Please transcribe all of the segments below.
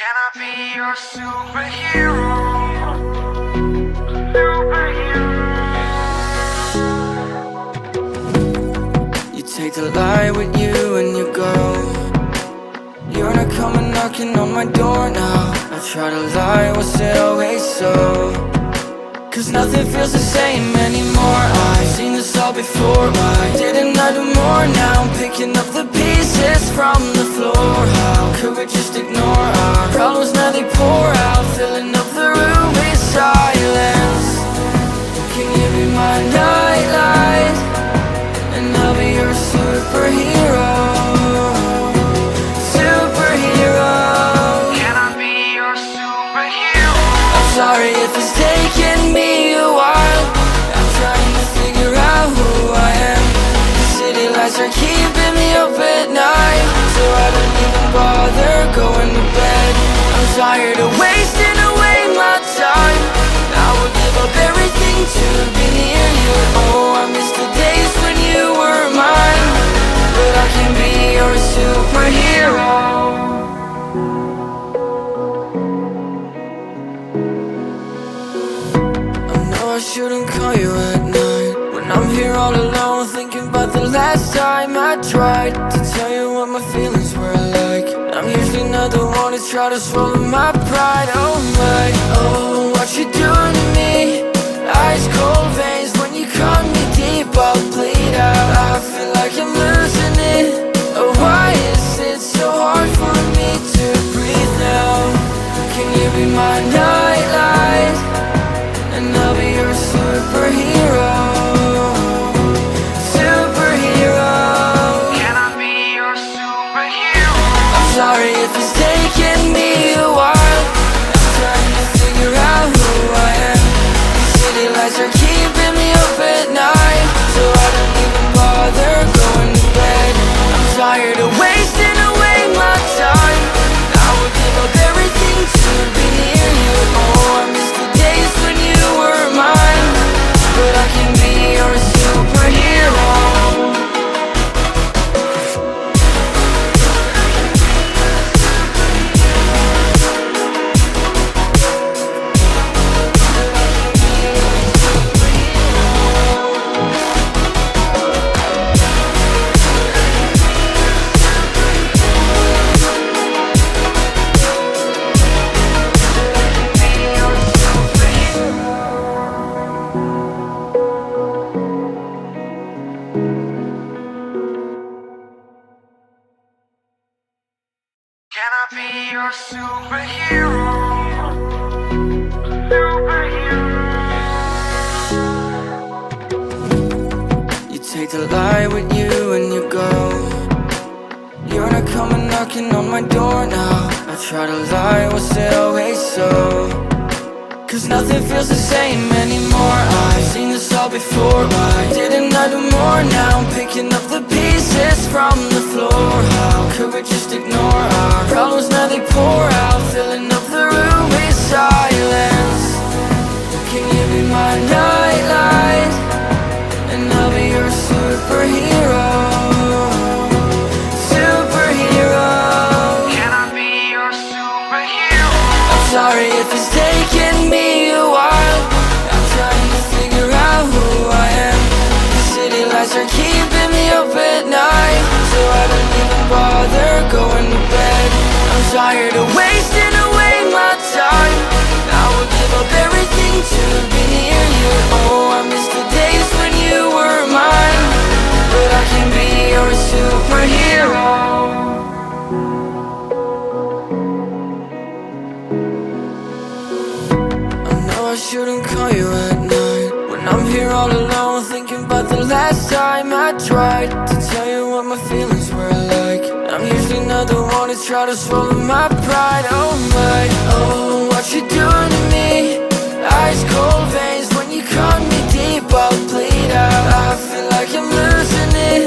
Can I be your superhero? Superhero. You take the light with you and you go. You're not coming knocking on my door now. I try to lie, was it always so? Cause nothing feels the same anymore. I've seen this all before. Why didn't I do more? Now I'm picking up the pieces from the floor. How could we just ignore our problems? Now they pour out, filling up the room with silence. Can you be my nightlight? And I'll be your superhero. Superhero. Can I be your superhero? I'm sorry if it's taking me a while. I'm trying to figure out who I am. The city lights are keeping me up at night, so I don't even bother going to bed. I'm tired of wasting away my time. I would give up everything to be near you. Oh, I miss the days when you were mine, but I can be your superhero. I shouldn't call you at night when I'm here all alone, thinking about the last time I tried to tell you what my feelings were like. I'm usually not the one to try to swallow my pride. Oh my, oh, what you doing to me? Ice cold veins when you cut me deep, I'll bleed out. I feel like I'm losing it. Oh, why is it so hard for me to breathe now? Can you be my nightlight? And I'll be your superhero. Superhero. Can I be your superhero? I'm sorry if it's taking me a while. I'm trying to figure out who I am. The city lights are keeping me up at night, so I don't even bother going to bed. I'm tired of wasting away my time. I would give up everything to be near you. Oh, I miss the days when you were mine, but I can be your superhero. Can I be your superhero? Superhero. You take the light with you and you go. You're not coming knocking on my door now. I try to lie, was it always so? Cause nothing feels the same anymore. I've seen this all before. Why didn't I do more? Now I'm picking up the pieces from the floor. How could we just ignore our problems? Now they pour out, filling up the room with silence. Can you be my nightlight? And I'll be your superhero. Superhero. Can I be your superhero? I'm sorry if it's taking me a while. I'm trying to figure out who I am. The city lights are keeping me up at night, so I don't even bother going to bed. I'm tired of wasting away my time. I would give up everything to be near you. Oh, I miss the days when you were mine, but I can be your superhero. I shouldn't call you at night when I'm here all alone, thinking about the last time I tried to tell you what my feelings were like. I'm usually not the one to try to swallow my pride. Oh my, oh, what you doing to me? Ice cold veins when you cut me deep, I'll bleed out. I feel like I'm losing it.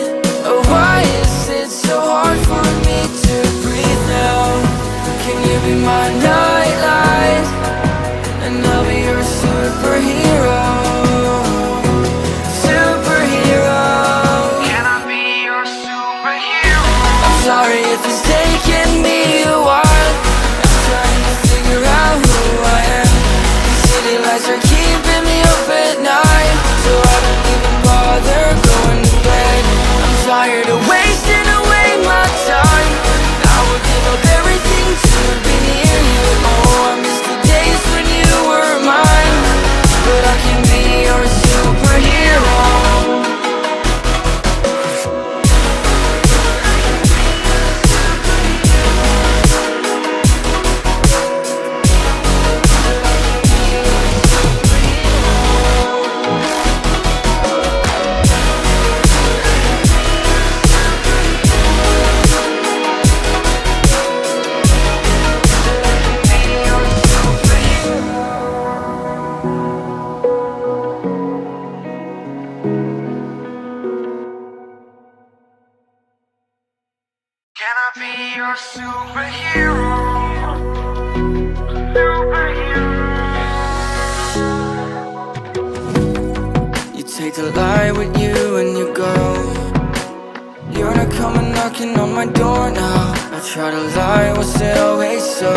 Oh, why is it so hard for me to breathe now? Can you be my nightlight? And I'll be your superhero. Superhero. Can I be your superhero? I'm sorry if it's taking me a while. I'm trying You take the light with you and you go. You're not coming knocking on my door now. I try to lie, was it always so?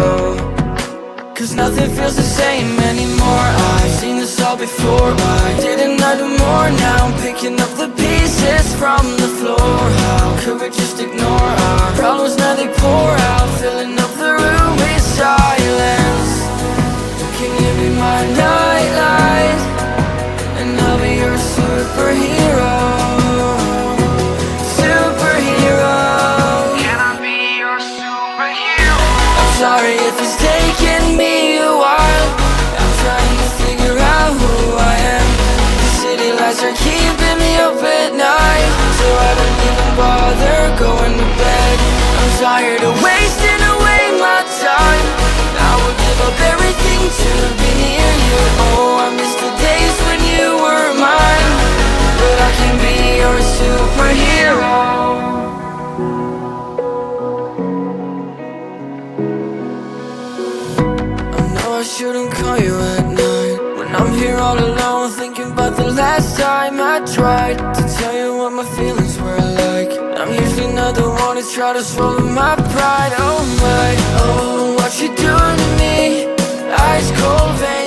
Cause nothing feels the same anymore. I've seen this all before. Why didn't I do more? Now I'm picking up the pieces from the floor. How could we just ignore our problems? Now they pour out, filling up the room with silence. Can you be my nightlight? And I'll be your superhero. Sorry if it's taking me a while. I'm trying to figure out who I am. The city lights are keeping me up at night, so I don't even bother going to bed. I'm tired of wasting away my time. I would give up everything to be near you. Oh, I miss the days when you were mine, but I can be your superhero. I shouldn't call you at night when I'm here all alone, thinking about the last time I tried to tell you what my feelings were like. I'm usually not the one to try to swallow my pride. Oh my, oh, what you doing to me? Ice cold veins.